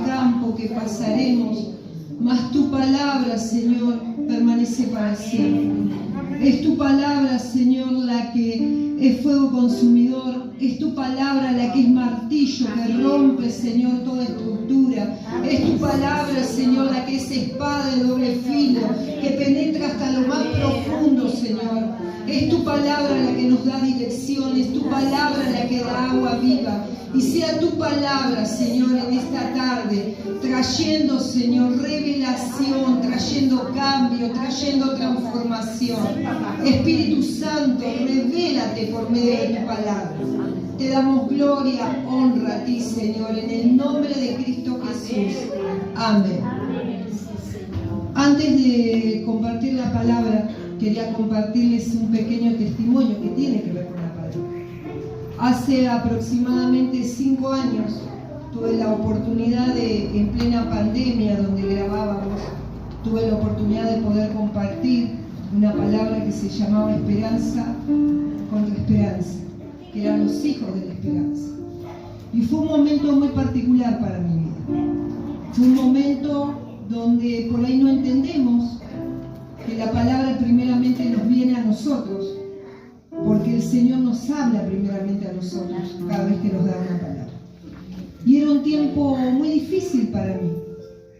campo que pasaremos, mas tu palabra, Señor, permanece para siempre. Es tu palabra, Señor, la que es fuego consumidor. Es tu palabra la que es martillo que rompe, Señor, toda estructura. Es tu palabra, Señor, la que es espada de doble filo, que penetra hasta lo más profundo, Señor. Es tu palabra la que nos da dirección. Es tu palabra la que da agua viva. Y sea tu palabra, Señor, en esta tarde, trayendo, Señor, revelación, trayendo cambio, trayendo transformación. Espíritu Santo, revélate por medio de tu palabra. Te damos gloria, honra a ti, Señor, en el nombre de Cristo Jesús. Amén. Antes de compartir la palabra, quería compartirles un pequeño testimonio que tiene que ver con la palabra. Hace aproximadamente 5 años tuve la oportunidad de, en plena pandemia donde grabábamos, tuve la oportunidad de poder compartir una palabra que se llamaba esperanza contra esperanza, que eran los hijos de la esperanza. Y fue un momento muy particular para mi vida. Fue un momento donde por ahí no entendemos que la palabra primeramente nos viene a nosotros, porque el Señor nos habla primeramente a nosotros cada vez que nos da una palabra. Y era un tiempo muy difícil para mí.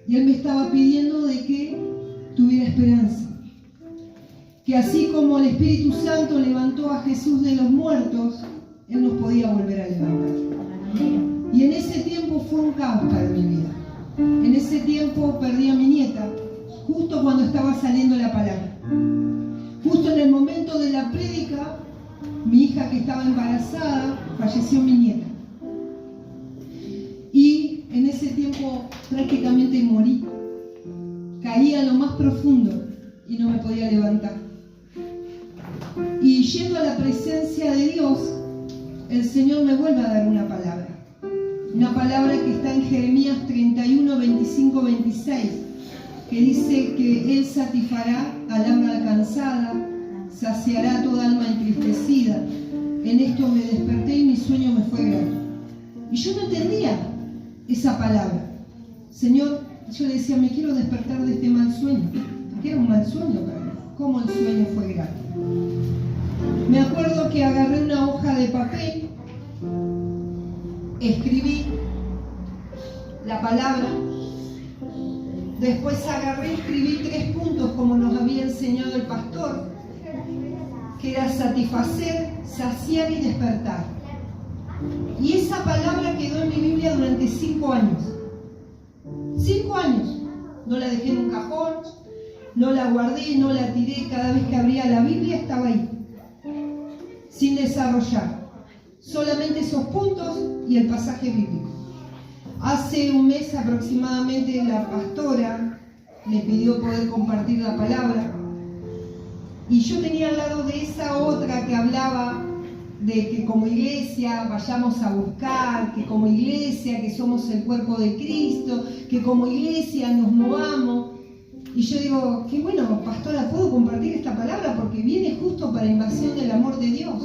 Y Él me estaba pidiendo de que tuviera esperanza. Que así como el Espíritu Santo levantó a Jesús de los muertos, Él nos podía volver a levantar. Y en ese tiempo fue un caos para mi vida. En ese tiempo perdí a mi nieta, justo cuando estaba saliendo la palabra. Justo en el momento de la prédica, mi hija que estaba embarazada, falleció mi nieta. Y en ese tiempo prácticamente morí. Caía en lo más profundo y no me podía levantar. Y yendo a la presencia de Dios, el Señor me vuelve a dar una palabra. Una palabra que está en Jeremías 31, 25, 26, que dice que Él satisfará al alma cansada, saciará toda alma entristecida. En esto me desperté y mi sueño me fue grato. Y yo no entendía esa palabra. Señor, yo le decía, me quiero despertar de este mal sueño. Porque era un mal sueño para mí. ¿Cómo el sueño fue grato? Me acuerdo que agarré una hoja de papel, escribí la palabra, después agarré y escribí 3 puntos como nos había enseñado el pastor, que era satisfacer, saciar y despertar. Y esa palabra quedó en mi Biblia durante 5 años. 5 años. No la dejé en un cajón, no la guardé, no la tiré. Cada vez que abría la Biblia estaba ahí, sin desarrollar. Solamente esos puntos y el pasaje bíblico. Hace un mes aproximadamente la pastora me pidió poder compartir la palabra. Y yo tenía al lado de esa otra que hablaba de que como iglesia vayamos a buscar, que como iglesia que somos el cuerpo de Cristo, que como iglesia nos movamos. Y yo digo, qué bueno, pastora, ¿puedo compartir esta palabra? Porque viene justo para invasión del amor de Dios.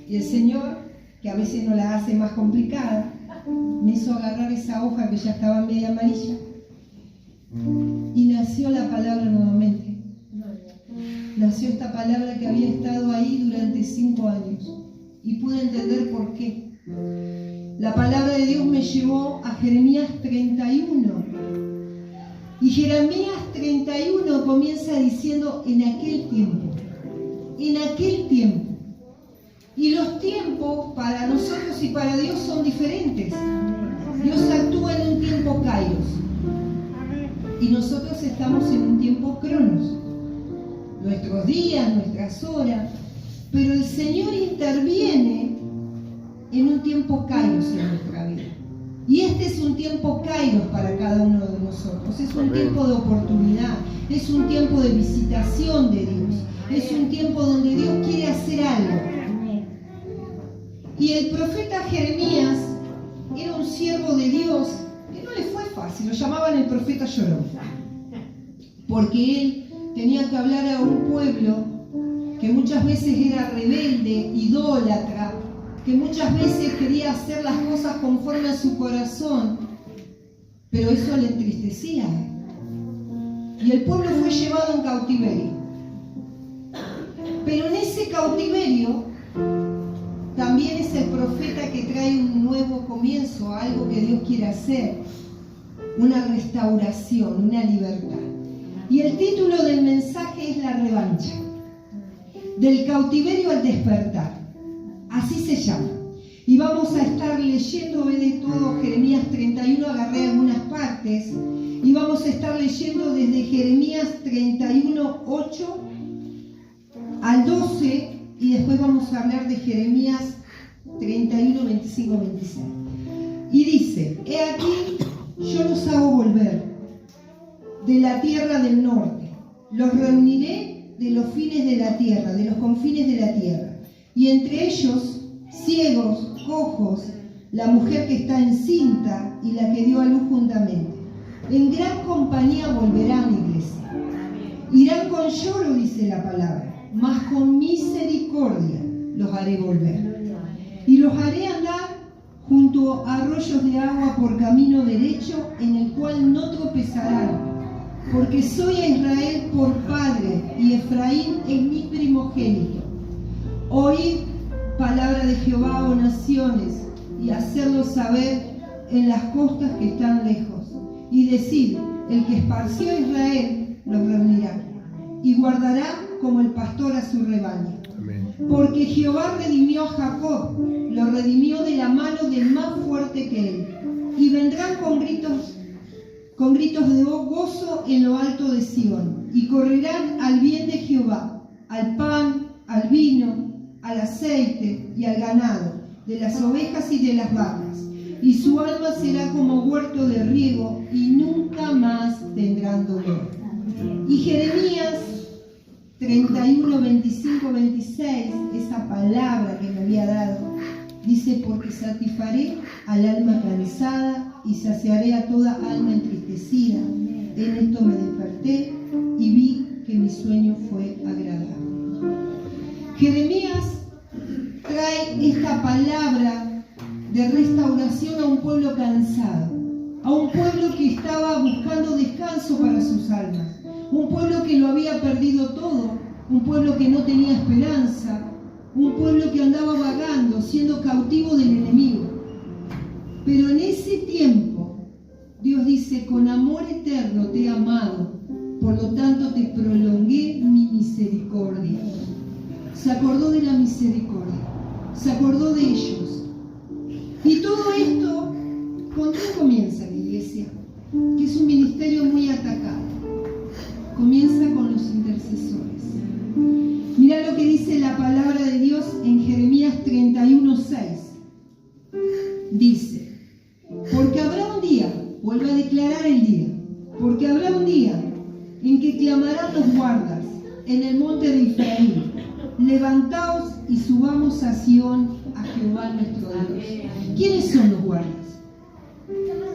Y el Señor, que a veces nos la hace más complicada, me hizo agarrar esa hoja que ya estaba media amarilla. Y nació la palabra nuevamente. Nació esta palabra que había estado ahí durante 5 años. Y pude entender por qué. La palabra de Dios me llevó a Jeremías 31. Y Jeremías 31 comienza diciendo en aquel tiempo. En aquel tiempo. Y los tiempos para nosotros y para Dios son diferentes. Dios actúa en un tiempo kairos. Y nosotros estamos en un tiempo cronos. Nuestros días, nuestras horas. Pero el Señor interviene en un tiempo kairos en nuestra vida. Y este es un tiempo kairos para cada uno de nosotros. Es un tiempo de oportunidad. Es un tiempo de visitación de Dios. Es un tiempo donde Dios quiere hacer algo. Y el profeta Jeremías era un siervo de Dios que no le fue fácil. Lo llamaban el profeta llorón. Porque él tenía que hablar a un pueblo que muchas veces era rebelde, idólatra, que muchas veces quería hacer las cosas conforme a su corazón. pero eso le entristecía. Y el pueblo fue llevado en cautiverio. Pero en ese cautiverio también es el profeta que trae un nuevo comienzo, algo que Dios quiere hacer, una restauración, una libertad. Y el título del mensaje es La revancha, del cautiverio al despertar. Así se llama. Y vamos a estar leyendo, ve de todo, Jeremías 31, agarré algunas partes, y vamos a estar leyendo desde Jeremías 31, 8 al 12, y después vamos a hablar de Jeremías 31, 25, 26. Y dice: he aquí, yo los hago volver de la tierra del norte, los reuniré de los fines de la tierra, de los confines de la tierra, y entre ellos ciegos, cojos, la mujer que está encinta y la que dio a luz juntamente. En gran compañía volverán, iglesia. Irán con lloro, dice la palabra, mas con misericordia los haré volver. Y los haré andar junto a arroyos de agua por camino derecho, en el cual no tropezarán, porque soy a Israel por padre, y Efraín es mi primogénito. Oíd palabra de Jehová, oh naciones, y hacerlo saber en las costas que están lejos. Y decid: el que esparció a Israel los reunirá, y guardará como el pastor a su rebaño. Amén. Porque Jehová redimió a Jacob, lo redimió de la mano del más fuerte que él. Y vendrán con gritos de gozo en lo alto de Sión, y correrán al bien de Jehová, al pan, al vino, al aceite y al ganado, de las ovejas y de las vacas, y su alma será como huerto de riego, y nunca más tendrán dolor. Y Jeremías 31, 25, 26, esa palabra que me había dado, dice: porque satisfaré al alma cansada y saciaré a toda alma entristecida. En esto me desperté y vi que mi sueño fue agradable. Jeremías trae esta palabra de restauración a un pueblo cansado, a un pueblo que estaba buscando descanso para sus almas, un pueblo que lo había perdido todo, un pueblo que no tenía esperanza, un pueblo que andaba vagando, siendo cautivo del enemigo. Pero en ese tiempo, Dios dice: con amor eterno te he amado, por lo tanto te prolongué mi misericordia. Se acordó de la misericordia, se acordó de ellos. Y todo esto, ¿con qué comienza la iglesia? Que es un ministerio muy atacado. Comienza con los intercesores. Mira lo que dice la palabra de Dios en Jeremías 31, 6. Dice: porque habrá un día, vuelve a declarar el día, porque habrá un día en que clamarán los guardas en el monte de Efraín: levantaos y subamos a Sión, a Jehová nuestro Dios. ¿Quiénes son los guardas?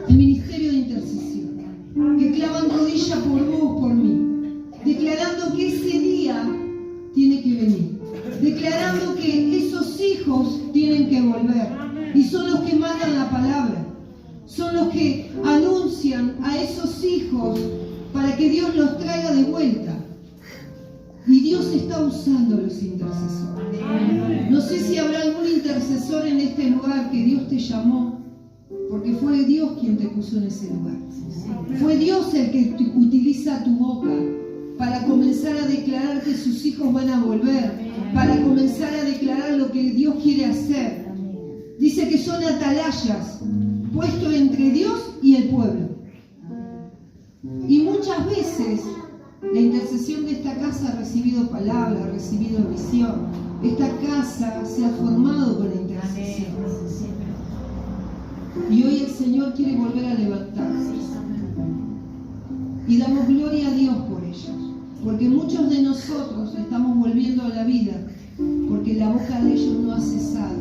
El ministerio de intercesión, que clavan rodilla por vos, por mí, declarando que ese día tiene que venir, declarando que esos hijos tienen que volver, y son los que mandan la palabra, son los que anuncian a esos hijos para que Dios los traiga de vuelta. Y Dios está usando a los intercesores. No sé si habrá algún intercesor en este lugar que Dios te llamó, porque fue Dios quien te puso en ese lugar. Fue Dios el que utiliza tu boca para comenzar a declarar que sus hijos van a volver, para comenzar a declarar lo que Dios quiere hacer. Dice que son atalayas, puestos entre Dios y el pueblo. Y muchas veces la intercesión de esta casa ha recibido palabra, ha recibido visión. Esta casa se ha formado con la intercesión. Y hoy el Señor quiere volver a levantarse. Y damos gloria a Dios por ellos. Porque muchos de nosotros estamos volviendo a la vida porque la boca de ellos no ha cesado.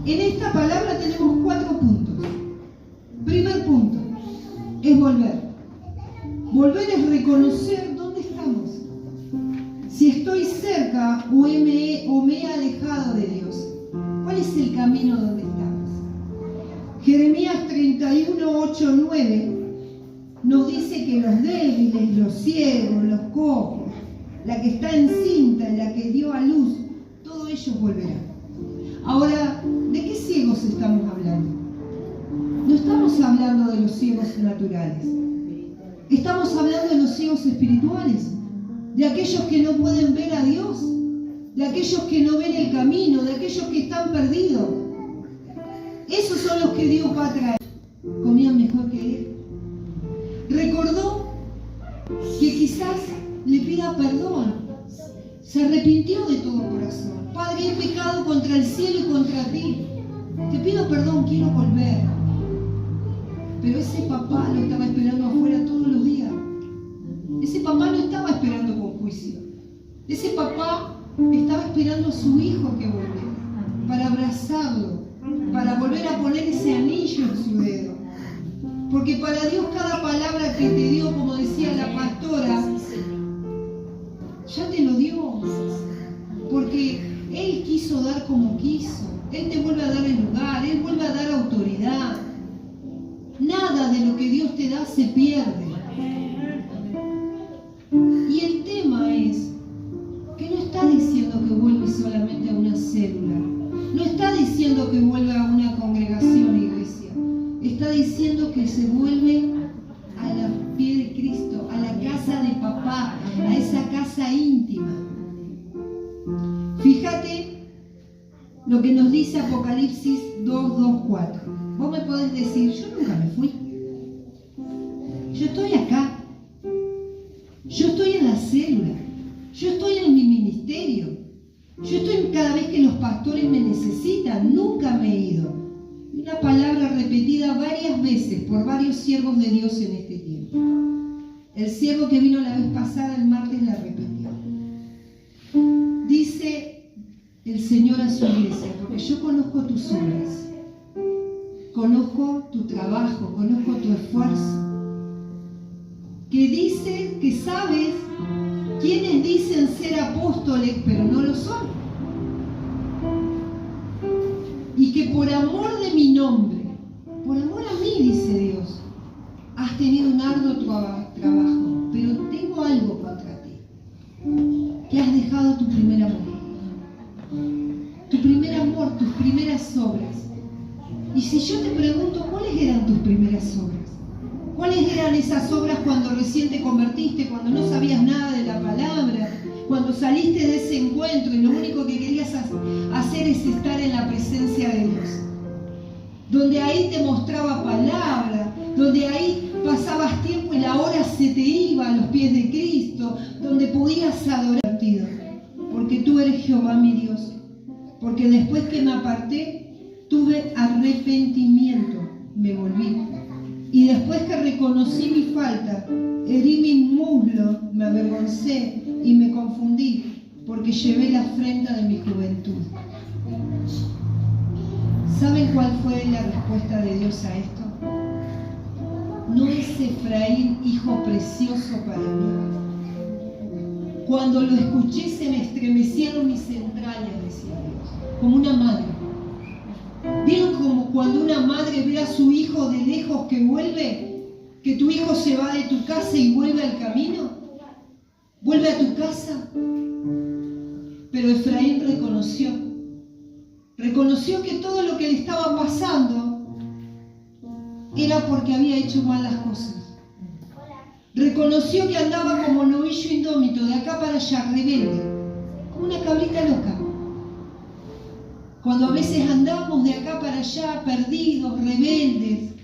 En esta palabra tenemos 4 puntos. Primer punto es volver. Volver es reconocer dónde estamos. Si estoy cerca o me he alejado de Dios. ¿Cuál es el camino donde estamos? Jeremías Jeremías 31, 8, 9 nos dice que los débiles, los ciegos, los cojos, la que está encinta, la que dio a luz, todos ellos volverán. Ahora, ¿de qué ciegos estamos hablando? No estamos hablando de los ciegos naturales. Estamos hablando de los ciegos espirituales, de aquellos que no pueden ver a Dios, de aquellos que no ven el camino, de aquellos que están perdidos. Esos son los que Dios va a traer. Comían mejor que Él. Recordó que quizás le pida perdón. Se arrepintió de todo corazón. Padre, he pecado contra el cielo y contra ti. Te pido perdón, quiero volver. Pero ese papá lo estaba esperando afuera todos los días. Ese papá no estaba esperando con juicio. Ese papá estaba esperando a su hijo que volviera, para abrazarlo, para volver a poner ese anillo en su dedo. Porque para Dios cada palabra que te dio, como decía la pastora, ya te lo dio. Porque Él quiso dar como quiso. Él te vuelve a dar el lugar, Él vuelve a dar autoridad. Nada de lo que Dios te da se pierde. Y el tema es que no está diciendo que vuelve solamente a una célula. No está diciendo que vuelva a una congregación, iglesia. Está diciendo que se vuelve a los pies de Cristo, a la casa de papá, a esa casa íntima. Fíjate lo que nos dice Apocalipsis 2:4. Vos me podés decir, yo nunca me fui. Yo estoy acá. Yo estoy en la célula. Yo estoy en mi ministerio. Yo estoy cada vez que los pastores me necesitan. Nunca me he ido. Una palabra repetida varias veces por varios siervos de Dios en este tiempo. El siervo que vino la vez pasada, el martes, la repitió. Dice el Señor a su iglesia, porque yo conozco tus obras. Conozco tu trabajo, conozco tu esfuerzo. Que dice que sabes quienes dicen ser apóstoles, pero no lo son. Y que por amor de mi nombre, por amor a mí, dice Dios, has tenido un arduo trabajo, pero tengo algo contra ti. Que has dejado tu primer amor. Tu primer amor, tus primeras obras. Y si yo te pregunto, ¿cuáles eran tus primeras obras? ¿Cuáles eran esas obras cuando recién te convertiste, cuando no sabías nada de la palabra, cuando saliste de ese encuentro y lo único que querías hacer es estar en la presencia de Dios? Donde ahí te mostraba palabra, donde ahí pasabas tiempo y la hora se te iba a los pies de Cristo, donde podías adorar, porque tú eres Jehová mi Dios. Porque después que me aparté, tuve arrepentimiento, me volví. Y después que reconocí mi falta, herí mi muslo, me avergoncé y me confundí, porque llevé la afrenta de mi juventud. ¿Saben cuál fue la respuesta de Dios a esto? ¿No es Efraín hijo precioso para mí? Cuando lo escuché se me estremecieron mis entrañas, decía Dios, como una madre. ¿Vieron como cuando una madre ve a su hijo de lejos que vuelve? Que tu hijo se va de tu casa y vuelve al camino. Vuelve a tu casa. Pero Efraín reconoció que todo lo que le estaba pasando era porque había hecho mal las cosas. Reconoció que andaba como novillo indómito, de acá para allá, rebelde, como una cabrita loca. Cuando a veces andamos de acá para allá, perdidos, rebeldes,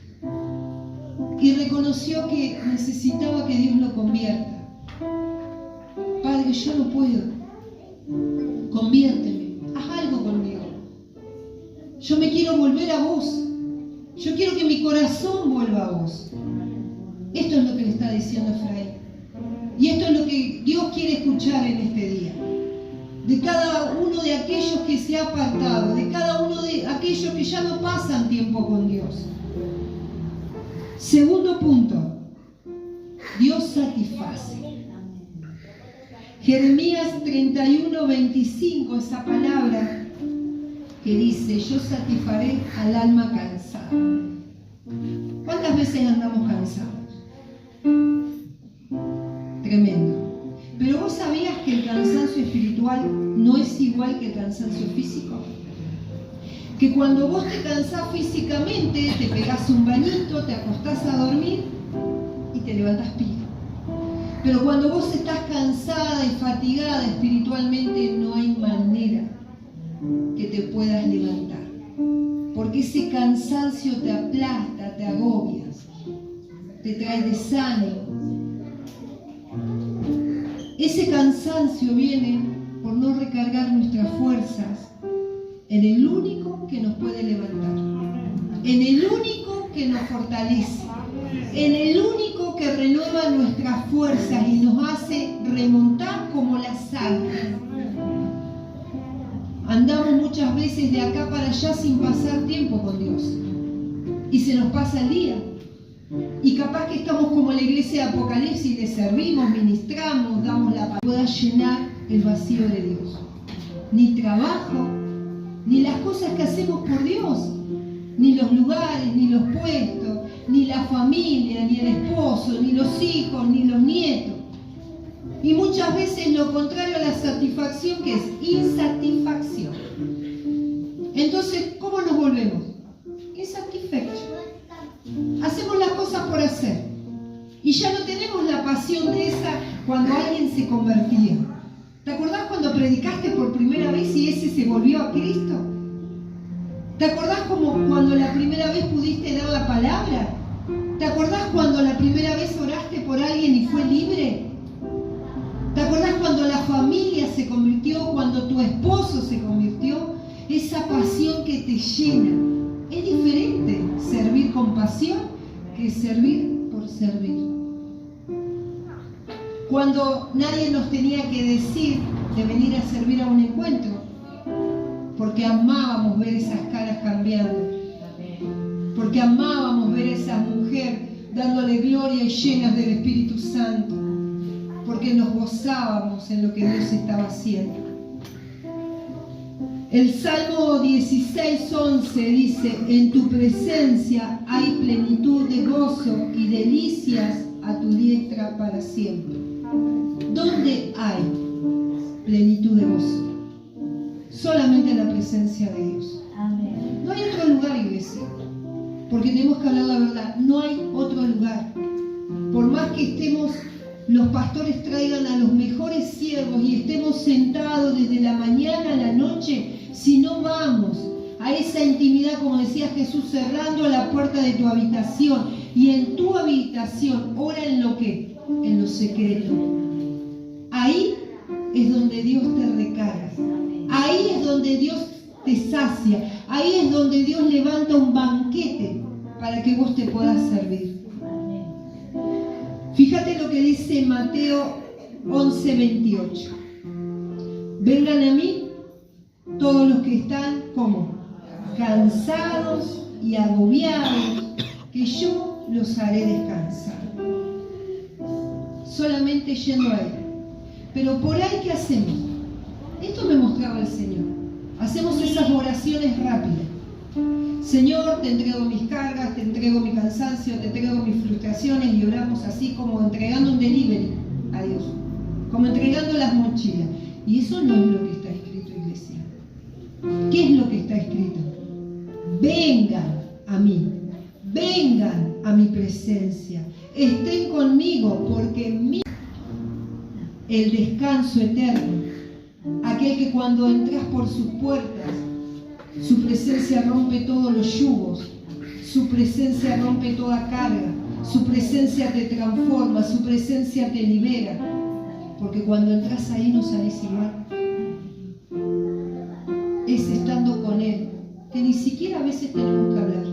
y reconoció que necesitaba que Dios lo convierta. Padre, yo no puedo. Conviérteme, haz algo conmigo. Yo me quiero volver a vos. Yo quiero que mi corazón vuelva a vos. Esto es lo que le está diciendo Efraín. Y esto es lo que Dios quiere escuchar en este día. De cada uno de aquellos que se ha apartado, de cada uno de aquellos que ya no pasan tiempo con Dios. Segundo punto, Dios satisface. Jeremías 31:25, esa palabra que dice, yo satisfaré al alma cansada. ¿Cuántas veces andamos cansados? Tremendo. Pero vos sabías que el cansancio espiritual no es igual que el cansancio físico. Que cuando vos te cansás físicamente, te pegás un bañito, te acostás a dormir y te levantás pila. Pero cuando vos estás cansada y fatigada espiritualmente, no hay manera que te puedas levantar. Porque ese cansancio te aplasta, te agobia, te trae desánimo. Ese cansancio viene por no recargar nuestras fuerzas en el único que nos puede levantar, en el único que nos fortalece, en el único que renueva nuestras fuerzas y nos hace remontar como las águilas. Andamos muchas veces de acá para allá sin pasar tiempo con Dios y se nos pasa el día. Y capaz que estamos como la iglesia de Apocalipsis, le servimos, ministramos, damos la palabra. Pueda llenar el vacío de Dios. Ni trabajo, ni las cosas que hacemos por Dios, ni los lugares, ni los puestos, ni la familia, ni el esposo, ni los hijos, ni los nietos. Y muchas veces lo contrario a la satisfacción, que es insatisfacción. Entonces, ¿cómo nos volvemos? Insatisfechos. Hacemos las cosas por hacer. Y ya no tenemos la pasión de esa cuando alguien se convertía. ¿Te acordás cuando predicaste por primera vez y ese se volvió a Cristo? ¿Te acordás como cuando la primera vez pudiste dar la palabra? ¿Te acordás cuando la primera vez oraste por alguien y fue libre? ¿Te acordás cuando la familia se convirtió, cuando tu esposo se convirtió? Esa pasión que te llena. Es diferente servir con pasión que servir por servir. Cuando nadie nos tenía que decir de venir a servir a un encuentro, porque amábamos ver esas caras cambiando, porque amábamos ver a esa mujer dándole gloria y llenas del Espíritu Santo, porque nos gozábamos en lo que Dios estaba haciendo. El Salmo 16:11 dice: en tu presencia hay plenitud de gozo y delicias a tu diestra para siempre. ¿Dónde hay plenitud de gozo? Solamente en la presencia de Dios. No hay otro lugar, iglesia, porque tenemos que hablar la verdad. No hay otro lugar. Por más que estemos, los pastores traigan a los mejores siervos y estemos sentados desde la mañana a la noche, si no vamos a esa intimidad, como decía Jesús, cerrando la puerta de tu habitación, y en tu habitación ora en lo que, en lo secreto. Ahí es donde Dios te recarga, ahí es donde Dios te sacia, ahí es donde Dios levanta un banquete para que vos te puedas servir. Fíjate lo que dice Mateo 11:28. Vengan a mí todos los que están, ¿cómo? Cansados y agobiados, que yo los haré descansar. Solamente yendo a Él. Pero por ahí, ¿qué hacemos? Esto me mostraba el Señor. Hacemos esas oraciones rápidas. Señor, te entrego mis cargas, te entrego mi cansancio, te entrego mis frustraciones, y oramos así como entregando un delivery a Dios, como entregando las mochilas. Y eso no es lo que está escrito, iglesia. ¿Qué es lo que está escrito? Vengan a mí, vengan a mi presencia, estén conmigo, porque el descanso eterno, aquel que cuando entras por sus puertas, su presencia rompe todos los yugos, su presencia rompe toda carga, su presencia te transforma, su presencia te libera, porque cuando entras ahí no salís igual. Es estando con Él, que ni siquiera a veces tenemos que hablar.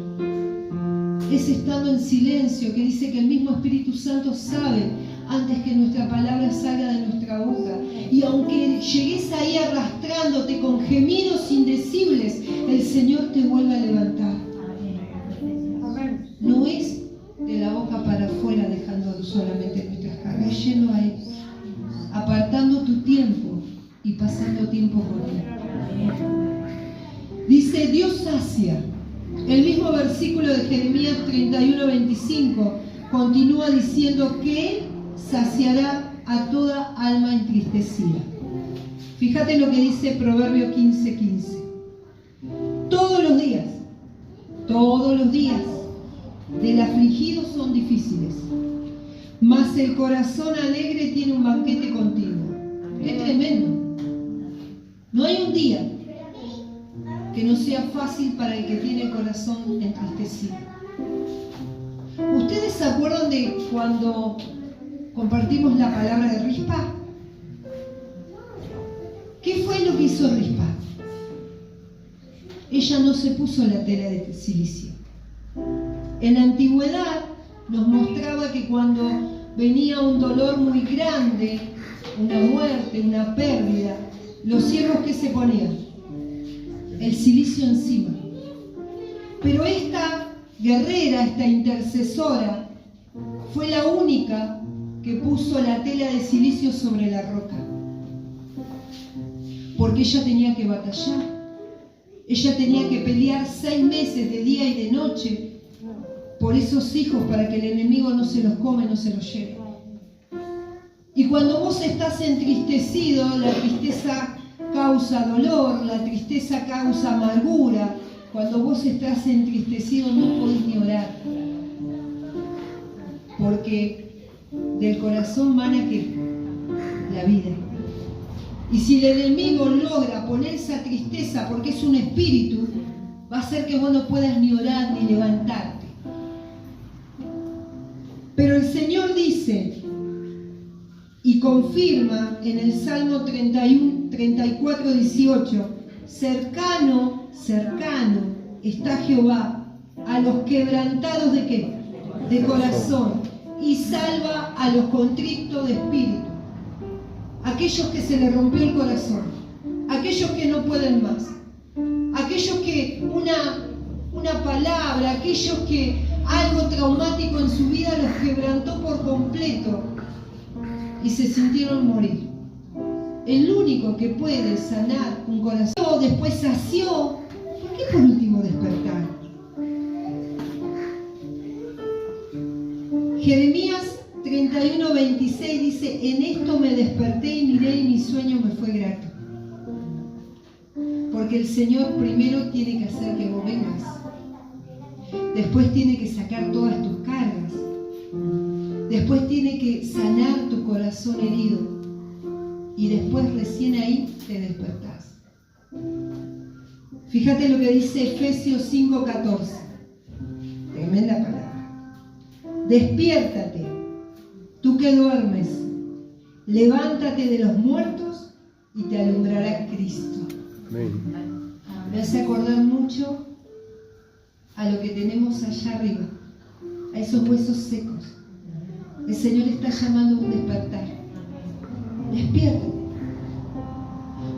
Es estando en silencio, que dice que el mismo Espíritu Santo sabe antes que nuestra palabra salga de nuestra boca. Y aunque llegues ahí arrastrándote con gemidos indecibles, el Señor te vuelve a levantar. No es de la boca para afuera dejando solamente nuestras cargas, es yendo a Él, apartando tu tiempo y pasando tiempo con Él. Dice, Dios sacia. El mismo versículo versículo de Jeremías 31:25 continúa diciendo que Él saciará a toda alma entristecida. Fíjate lo que dice Proverbio 15:15. Todos los días del afligido son difíciles, mas el corazón alegre tiene un banquete continuo. ¡Qué tremendo! No hay un día que no sea fácil para el que tiene el corazón entristecido. ¿Ustedes se acuerdan de cuando compartimos la palabra de Rispa? ¿Qué fue lo que hizo Rispa? Ella no se puso la tela de silicio. En la antigüedad nos mostraba que cuando venía un dolor muy grande, una muerte, una pérdida, los siervos ¿qué se ponían? El silicio encima. Pero esta guerrera, esta intercesora, fue la única que puso la tela de silicio sobre la roca. Porque ella tenía que batallar. Ella tenía que pelear 6 meses de día y de noche por esos hijos para que el enemigo no se los come, no se los lleve. Y cuando vos estás entristecido, la tristeza causa dolor, la tristeza causa amargura. Cuando vos estás entristecido no podés ni orar. Porque del corazón mana que la vida. Y si el enemigo logra poner esa tristeza porque es un espíritu, va a hacer que vos no puedas ni orar ni levantarte. Pero el Señor dice y confirma en el Salmo 34:18, cercano está Jehová a los quebrantados ¿de qué? De corazón, y salva a los contritos de espíritu. Aquellos que se les rompió el corazón, aquellos que no pueden más, aquellos que una palabra, aquellos que algo traumático en su vida los quebrantó por completo y se sintieron morir. El único que puede sanar un corazón, después sació, ¿por qué por último despertar? Jeremías 31:26 dice, en esto me desperté y miré y mi sueño me fue grato. Porque el Señor primero tiene que hacer que vos vengas. Después tiene que sacar todas tus cargas. Después tiene que sanar tu corazón herido. Y después recién ahí te despertás. Fíjate lo que dice Efesios 5:14. Tremenda palabra. Despiértate, tú que duermes, levántate de los muertos y te alumbrará Cristo. Amén. Me hace acordar mucho a lo que tenemos allá arriba, a esos huesos secos. El Señor está llamando a un despertar. Despiértate.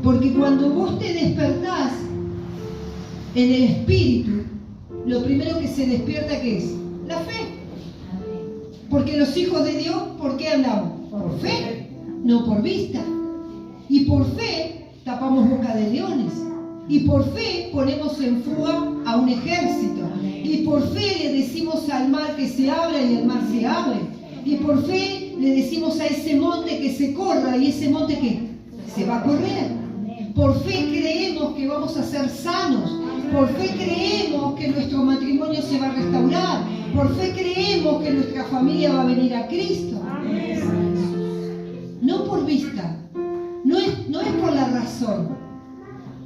Porque cuando vos te despertás en el Espíritu, lo primero que se despierta, ¿qué es? La fe. Porque los hijos de Dios, ¿por qué andamos? Por fe, no por vista. Y por fe tapamos boca de leones. Y por fe ponemos en fuga a un ejército. Y por fe le decimos al mar que se abra y el mar se abre. Y por fe le decimos a ese monte que se corra y ese monte que se va a correr. Por fe creemos que vamos a ser sanos. Por fe creemos que nuestro matrimonio se va a restaurar. Por fe creemos que nuestra familia va a venir a Cristo. No por vista. No es por la razón.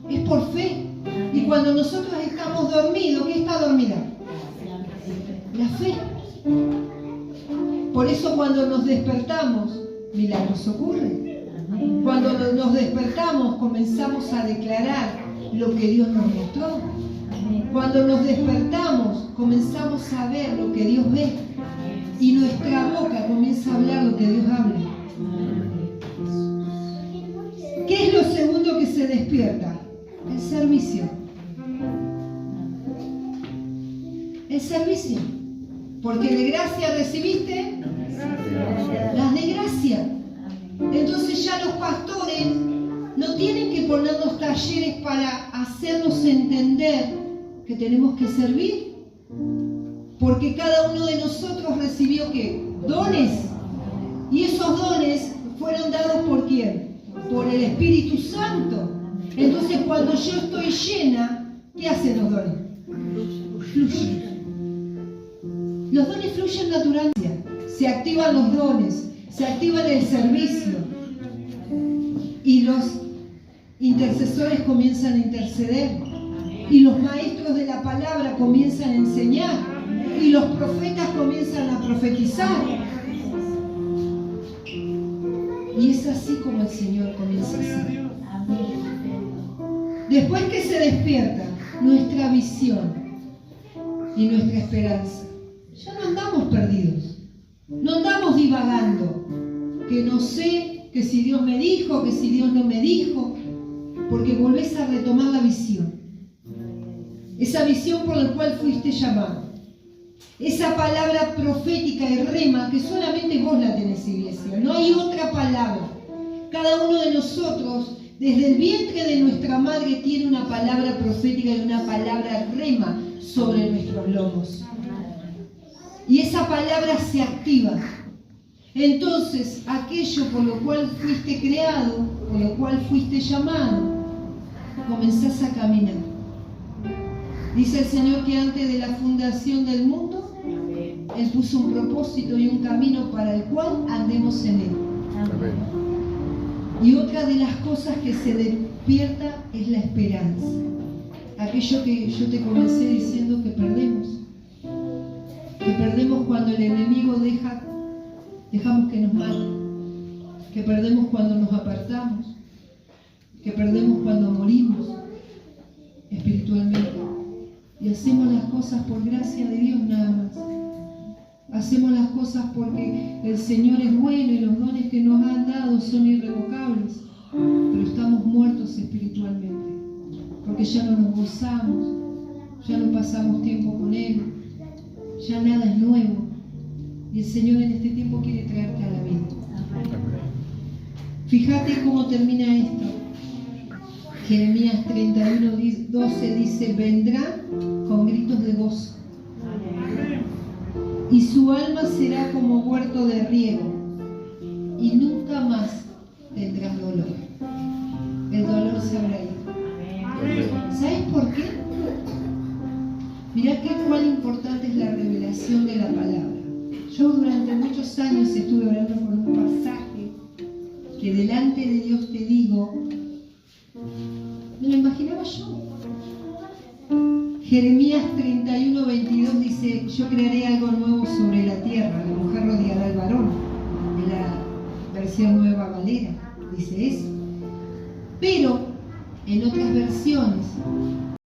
Es por fe. Y cuando nosotros estamos dormidos, ¿qué está dormida? La fe. Por eso cuando nos despertamos, milagros ocurren. Cuando nos despertamos, comenzamos a declarar lo que Dios nos mostró. Cuando nos despertamos, comenzamos a ver lo que Dios ve. Y nuestra boca comienza a hablar lo que Dios habla. ¿Qué es lo segundo que se despierta? El servicio. El servicio. Porque de gracia recibiste, las de gracia. Entonces ya los pastores no tienen que ponernos talleres para hacernos entender que tenemos que servir. Porque cada uno de nosotros recibió ¿qué? Dones. Y esos dones fueron dados ¿por quién? Por el Espíritu Santo. Entonces cuando yo estoy llena, ¿qué hacen los dones? Fluyen. Los dones fluyen naturalmente. Se activan los dones, se activa el servicio. Y los intercesores comienzan a interceder. Y los maestros de la palabra comienzan a enseñar. Y los profetas comienzan a profetizar. Y es así como el Señor comienza a hacer. Después que se despierta nuestra visión y nuestra esperanza, ya no andamos perdidos. No andamos divagando. Que no sé, que si Dios me dijo, que si Dios no me dijo. Porque volvés a retomar la visión. Esa visión por la cual fuiste llamado. Esa palabra profética y rema que solamente vos la tenés, iglesia. No hay otra palabra. Cada uno de nosotros, desde el vientre de nuestra madre, tiene una palabra profética y una palabra rema sobre nuestros lomos. Y esa palabra se activa. Entonces, aquello por lo cual fuiste creado, por lo cual fuiste llamado, comenzás a caminar. Dice el Señor que antes de la fundación del mundo, Él puso un propósito y un camino para el cual andemos en Él. Amén. Y otra de las cosas que se despierta es la esperanza. Aquello que yo te comencé diciendo que perdemos. Que perdemos cuando el enemigo dejamos que nos maten. Que perdemos cuando nos apartamos. Que perdemos cuando morimos espiritualmente. Y hacemos las cosas por gracia de Dios nada más. Hacemos las cosas porque el Señor es bueno y los dones que nos han dado son irrevocables. Pero estamos muertos espiritualmente. Porque ya no nos gozamos, ya no pasamos tiempo con Él, ya nada es nuevo. Y el Señor en este tiempo quiere traerte a la vida. Fíjate cómo termina esto. Jeremías 31:12 dice: vendrá con gritos de gozo. Y su alma será como huerto de riego, y nunca más tendrás dolor. El dolor se habrá ido. ¿Sabes por qué? Mirá cuán importante es la revelación de la palabra. Yo durante muchos años estuve orando por un pasaje que delante de Dios te digo, me lo imaginaba yo. Jeremías 31:22 dice: yo crearé algo nuevo sobre la tierra, la mujer rodeará al varón. En la versión Nueva Valera dice eso. Pero en otras versiones